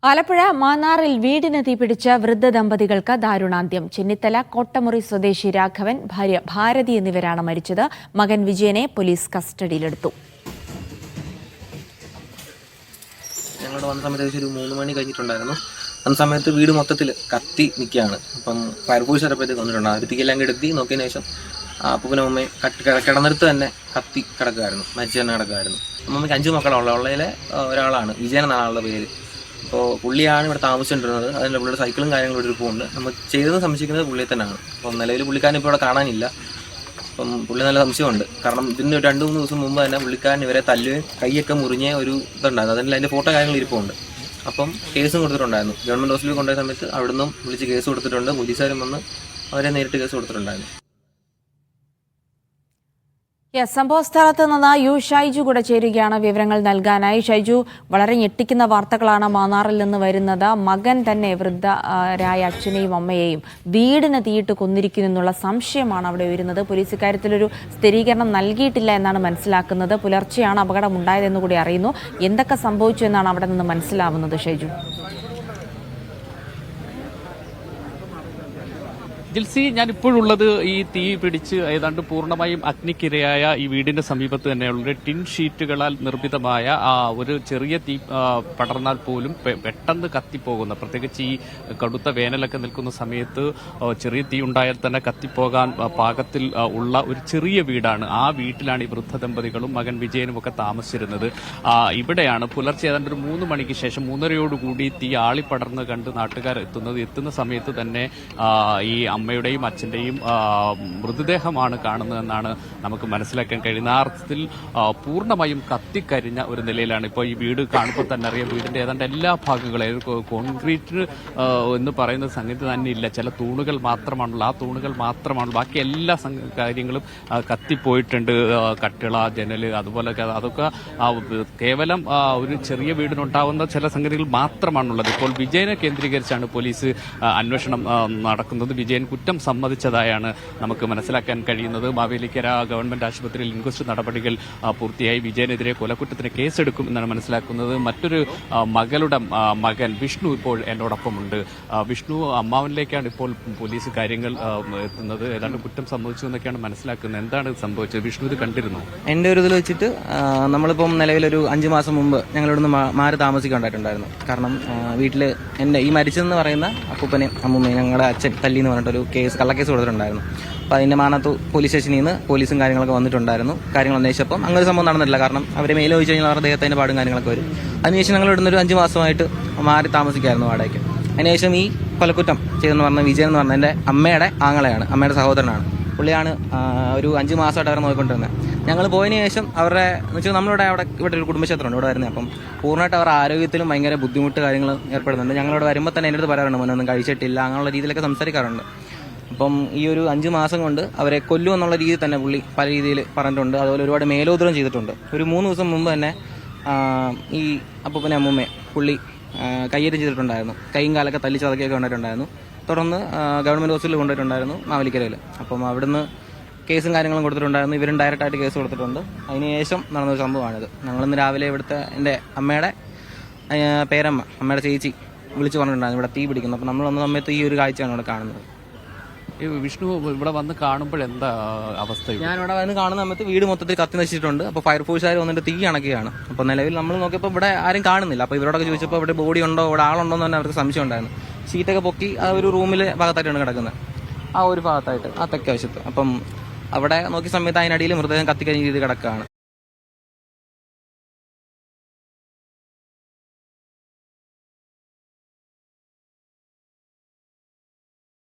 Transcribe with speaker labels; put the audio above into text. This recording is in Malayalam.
Speaker 1: ആലപ്പുഴ മാന്നാറിൽ വീടിന് തീപിടിച്ച വൃദ്ധ ദമ്പതികൾക്ക് ദാരുണാന്ത്യം. ചെന്നിത്തല കോട്ടമുറി സ്വദേശി രാഘവൻ, ഭാര്യ ഭാരതി എന്നിവരാണ് മരിച്ചത്. മകൻ വിജയനെ പോലീസ് കസ്റ്റഡിയിലെടുത്തു.
Speaker 2: ഞങ്ങളുടെ വന്ന സമയത്ത് ഒരു 3 മണി കഴിഞ്ഞിട്ടുണ്ടായിരുന്നു. ആ സമയത്ത് വീട് മൊത്തത്തിൽ കത്തി നിൽക്കുകയാണ്. അപ്പം ഫയർഫോഴ്സ് അപ്പോഴത്തേക്ക് വന്നിട്ടുണ്ട്. അവരുത്തിക്കെല്ലാം കിടത്തി നോക്കിയതിന് ശേഷം അപ്പൂപ്പനും അമ്മയും കിടന്നിടത്ത് തന്നെ കത്തി കിടക്കുമായിരുന്നു, മരിച്ചു തന്നെ കിടക്കുമായിരുന്നു. അമ്മമ്മയ്ക്ക് 5 മക്കളുള്ള ഉള്ളതിലെ ഒരാളാണ് വിജയൻ എന്നാണ് ആളുടെ പേര്. അപ്പോൾ പുള്ളിയാണ് ഇവിടെ താമസിച്ചുകൊണ്ടിരുന്നത്. അതിൻ്റെ പുള്ളിയുടെ സൈക്കിളും കാര്യങ്ങളും ഇവിടെ പോകുന്നുണ്ട്. നമ്മൾ ചെയ്തതെന്ന് സംശയിക്കുന്നത് പുള്ളിയെ തന്നെയാണ്. അപ്പം നിലവിൽ പുള്ളിക്കാരൻ ഇപ്പോൾ ഇവിടെ കാണാനില്ല. അപ്പം പുള്ളി നല്ല സംശയമുണ്ട്. കാരണം ഇതിന് 2-3 ദിവസം മുമ്പ് തന്നെ പുള്ളിക്കാരൻ ഇവരെ തല്ലുകയും കൈയൊക്കെ മുറിഞ്ഞ ഒരു ഇതുണ്ടായിരുന്നു. അതിൻ്റെ ഫോട്ടോ കാര്യങ്ങൾ ഇരിപ്പുണ്ട്. അപ്പം കേസും കൊടുത്തിട്ടുണ്ടായിരുന്നു. ഗവൺമെൻറ് ഹോസ്പിറ്റലിൽ കൊണ്ടുപോയ സമയത്ത് അവിടെ നിന്നും വിളിച്ച് കേസ് കൊടുത്തിട്ടുണ്ട്. പോലീസുകാരും വന്ന് അവരെ നേരിട്ട് കേസ് കൊടുത്തിട്ടുണ്ടായിരുന്നു.
Speaker 1: സംഭവ സ്ഥലത്ത് നിന്ന് യു ഷൈജു കൂടെ ചേരുകയാണ് വിവരങ്ങൾ നൽകാനായി. ഷൈജു, വളരെ ഞെട്ടിക്കുന്ന വാർത്തകളാണ് മാന്നാറിൽ നിന്ന് വരുന്നത്. മകൻ തന്നെ വൃദ്ധരായ അച്ഛനെയും അമ്മയെയും വീടിന് തീയിട്ട് കൊന്നിരിക്കുന്നു എന്നുള്ള സംശയമാണ് അവിടെ വരുന്നത്. പോലീസ് ഇക്കാര്യത്തിലൊരു സ്ഥിരീകരണം നൽകിയിട്ടില്ല എന്നാണ് മനസ്സിലാക്കുന്നത്. പുലർച്ചെയാണ് അപകടമുണ്ടായതെന്ന് കൂടി അറിയുന്നു. എന്തൊക്കെ സംഭവിച്ചു എന്നാണ് അവിടെ നിന്ന് മനസ്സിലാവുന്നത് ഷൈജു?
Speaker 3: ജിൽസി, ഞാനിപ്പോഴുള്ളത് ഈ തീ പിടിച്ച് ഏതാണ്ട് പൂർണ്ണമായും അഗ്നിക്കിരയായ ഈ വീടിന്റെ സമീപത്ത് തന്നെയുള്ള ടിൻ ഷീറ്റുകളാൽ നിർമ്മിതമായ ഒരു ചെറിയ തീ പടർന്നാൽ പോലും പെട്ടെന്ന് കത്തിപ്പോകുന്ന, പ്രത്യേകിച്ച് ഈ കടുത്ത വേനലൊക്കെ നിൽക്കുന്ന സമയത്ത് ചെറിയ തീ ഉണ്ടായാൽ തന്നെ കത്തിപ്പോകാൻ പാകത്തിൽ ഉള്ള ഒരു ചെറിയ വീടാണ്. ആ വീട്ടിലാണ് ഈ വൃദ്ധ ദമ്പതികളും മകൻ വിജയനും ഒക്കെ താമസിച്ചിരുന്നത്. ഇവിടെയാണ് പുലർച്ചെ ഏതാണ്ട് ഒരു 3 മണിക്ക് ശേഷം 3:30യോടുകൂടി തീ ആളിപ്പടർന്ന് കണ്ട് നാട്ടുകാർ എത്തുന്ന സമയത്ത് തന്നെ ഈ അമ്മയുടെയും അച്ഛന്റെയും മൃതദേഹമാണ് കാണുന്നതെന്നാണ് നമുക്ക് മനസ്സിലാക്കാൻ കഴിയുന്നത്. ആ അർത്ഥത്തിൽ പൂർണ്ണമായും കത്തിക്കരിഞ്ഞ ഒരു നിലയിലാണ് ഇപ്പോൾ ഈ വീട് കാണുമ്പോൾ തന്നെ അറിയാം. വീടിന്റെ ഏതാണ്ട് എല്ലാ ഭാഗങ്ങളും കോൺക്രീറ്റ് എന്ന് പറയുന്ന സംഗതി തന്നെ ഇല്ല. ചില തൂണുകൾ മാത്രമാണുള്ളൂ. ആ തൂണുകൾ മാത്രമാണ്, ബാക്കി എല്ലാ കാര്യങ്ങളും കത്തിപ്പോയിട്ടുണ്ട്. കട്ടിള, ജനല്, അതുപോലെ അതൊക്കെ കേവലം ഒരു ചെറിയ വീടിനുണ്ടാവുന്ന ചില സംഗതികൾ മാത്രമാണുള്ളത്. ഇപ്പോൾ വിജയനെ കേന്ദ്രീകരിച്ചാണ് പോലീസ് അന്വേഷണം നടക്കുന്നത്. വിജയൻ കുറ്റം സമ്മതിച്ചതായാണ് നമുക്ക് മനസ്സിലാക്കാൻ കഴിയുന്നത്. മാവേലിക്കര ഗവൺമെന്റ് ആശുപത്രിയിൽ ഇൻക്വസ്റ്റ് നടപടികൾ പൂർത്തിയായി. വിജയനെതിരെ കൊലക്കുറ്റത്തിന് കേസെടുക്കും എന്നാണ് മനസ്സിലാക്കുന്നത്. മറ്റൊരു മകളുടെ മകൻ വിഷ്ണു ഇപ്പോൾ എന്നോടൊപ്പമുണ്ട്. വിഷ്ണു, അമ്മാവനിലേക്കാണ് ഇപ്പോൾ പോലീസ് കാര്യങ്ങൾ എത്തുന്നത്. ഏതാണ്ട് കുറ്റം സംഭവിച്ചു എന്നൊക്കെയാണ് മനസ്സിലാക്കുന്നത്. എന്താണ് സംഭവിച്ചത്? വിഷ്ണു ഇത് കണ്ടിരുന്നു?
Speaker 2: എൻ്റെ ഒരു ഇതിൽ വെച്ചിട്ട് നമ്മളിപ്പം നിലവിലൊരു 5 മാസം മുമ്പ് ഞങ്ങളിവിടുന്ന് മാറി താമസിക്കാണ്ടായിട്ടുണ്ടായിരുന്നു. കാരണം വീട്ടിൽ എൻ്റെ ഈ മരിച്ചതെന്ന് പറയുന്ന അപ്പൂപ്പനെയും അമ്മൂമ്മയും ഞങ്ങളുടെ അച്ഛൻ തല്ലി എന്ന് പറഞ്ഞിട്ടൊരു കള്ളക്കേസ് കൊടുത്തിട്ടുണ്ടായിരുന്നു. അപ്പോൾ അതിൻ്റെ മാനത്ത് പോലീസ് സ്റ്റേഷനിൽ നിന്ന് പോലീസും കാര്യങ്ങളൊക്കെ വന്നിട്ടുണ്ടായിരുന്നു. കാര്യങ്ങൾ അന്വേഷിച്ചപ്പം അങ്ങനെ സംഭവം നടന്നിട്ടില്ല. കാരണം അവരെ മേലെ ചോദിച്ചു കഴിഞ്ഞാൽ അവരുടെ ദേഹത്തിൻ്റെ പാടും കാര്യങ്ങളൊക്കെ വരും. അതിനുശേഷം ഞങ്ങൾ ഇവിടുന്ന് ഒരു 5 മാസമായിട്ട് മാറി താമസിക്കായിരുന്നു വാടകയ്ക്ക്. അതിനുശേഷം ഈ കൊലക്കുറ്റം ചെയ്തെന്ന് പറഞ്ഞ വിജയൻ എന്ന് പറഞ്ഞ എൻ്റെ അമ്മയുടെ ആങ്ങളെയാണ്, അമ്മയുടെ സഹോദരനാണ്. പുള്ളിയാണ് ഒരു 5 മാസമായിട്ട് അവരെ നോക്കിക്കൊണ്ടിരുന്നത്. ഞങ്ങൾ പോയതിനു ശേഷം അവരുടെ എന്ന് വെച്ചാൽ നമ്മളിവിടെ ഇവിടെ ഒരു കുടുംബക്ഷേത്രമുണ്ട് ഇവിടെ വരുന്നത്. അപ്പം പൂർണ്ണമായിട്ട് അവരുടെ ആരോഗ്യത്തിലും ഭയങ്കര ബുദ്ധിമുട്ട് കാര്യങ്ങൾ ഏർപ്പെടുന്നുണ്ട്. ഞങ്ങളിവിടെ വരുമ്പോൾ തന്നെ എൻ്റെ അടുത്ത് പറയാറുണ്ട്, മോനൊന്നും കഴിച്ചിട്ടില്ല, അങ്ങനെയുള്ള രീതിയിലൊക്കെ സംസാരിക്കാറുണ്ട്. അപ്പം ഈ ഒരു 5 മാസം കൊണ്ട് അവരെ കൊല്ലും എന്നുള്ള രീതിയിൽ തന്നെ പുള്ളി പല രീതിയിൽ പറഞ്ഞിട്ടുണ്ട്. അതുപോലെ ഒരുപാട് മേലോദ്രം ചെയ്തിട്ടുണ്ട്. ഒരു 3 ദിവസം മുമ്പ് തന്നെ ഈ അപ്പൂപ്പനെ അമ്മൂമ്മയെ പുള്ളി കയ്യേറ്റം ചെയ്തിട്ടുണ്ടായിരുന്നു. കൈയും കാലൊക്കെ തല്ലി ചതക്കൊക്കെ ഉണ്ടായിട്ടുണ്ടായിരുന്നു. തുടർന്ന് ഗവൺമെൻറ് ഹോസ്പിറ്റലിൽ കൊണ്ടുപോയിട്ടുണ്ടായിരുന്നു മാവേലിക്കരയിൽ. അപ്പം അവിടുന്ന് കേസും കാര്യങ്ങളും കൊടുത്തിട്ടുണ്ടായിരുന്നു. ഇവരും ഡയറക്റ്റായിട്ട് കേസ് കൊടുത്തിട്ടുണ്ട്. അതിനുശേഷം നടന്നൊരു സംഭവമാണിത്. ഞങ്ങളിന്ന് രാവിലെ ഇവിടുത്തെ എൻ്റെ അമ്മയുടെ പേരമ്മ, അമ്മയുടെ ചേച്ചി വിളിച്ച് പറഞ്ഞിട്ടുണ്ടായിരുന്നു ഇവിടെ തീ പിടിക്കുന്നു. അപ്പം നമ്മൾ വന്ന സമയത്ത് ഈ ഒരു കാഴ്ചയാണ് ഇവിടെ കാണുന്നത്.
Speaker 3: ഈ വിഷ്ണു ഇവിടെ വന്ന് കാണുമ്പോൾ എന്താ അവസ്ഥ?
Speaker 2: ഞാനിവിടെ വന്ന് കാണുന്ന സമയത്ത് വീട് മൊത്തത്തിൽ കത്തി നശിച്ചിട്ടുണ്ട്. അപ്പോൾ ഫയർഫോഴ്സുകാർ വന്നിട്ട് തീ അണക്കുകയാണ്. അപ്പോൾ നിലവിൽ നമ്മൾ നോക്കിയപ്പോൾ ഇവിടെ ആരും കാണുന്നില്ല. അപ്പോൾ ഇവരോടൊക്കെ ചോദിച്ചപ്പോൾ ഇവിടെ ബോഡി ഉണ്ടോ, ഇവിടെ ആളുണ്ടോ എന്ന് തന്നെ അവർക്ക് സംശയം ഉണ്ടായിരുന്നു. ഷീറ്റൊക്കെ പൊക്കി ആ ഒരു റൂമിലെ ഭാഗത്തായിട്ടാണ് കിടക്കുന്നത്, ആ ഒരു ഭാഗത്തായിട്ട്, ആ തെക്കേ വശത്ത്. അപ്പം അവിടെ നോക്കിയ സമയത്ത് അതിനടിയിൽ മൃതദേഹം കത്തിക്കഴിഞ്ഞ രീതി കിടക്കുകയാണ്.